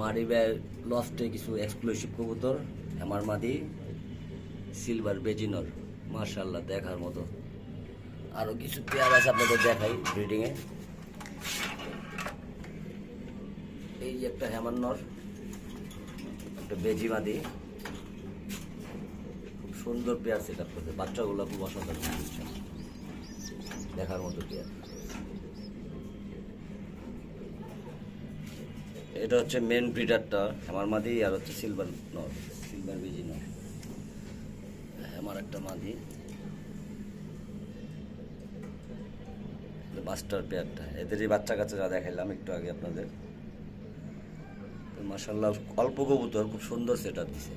মাদি লফটে কিছু এক্সক্লুসিভ কবুতর, আমার মাদি সিলভার বেজিনর, মাশাআল্লাহ দেখার মতো। আরো কিছু পেয়ার আছে আপনাদের দেখাই ব্রিডিংয়ে। এই যে একটা হ্যামার নর, একটা বেজি মাদি, খুব সুন্দর পেয়ার সেট আপ করতে, বাচ্চাগুলো খুব অসাধারণ দেখার মতো পেয়ার। এটা হচ্ছে মেন ব্রিডারটা হ্যামার মাদি, আর হচ্ছে সিলভার নর, সিলভার বেজি নর, হ্যামার একটা মাদি, মাস্টার পেয়ারটা। এদেরই বাচ্চা কাচ্চা যা দেখাইলাম একটু আগে আপনাদের। মাশাআল্লাহ অল্প কবুতর, খুব সুন্দর সেট আপ দিছে।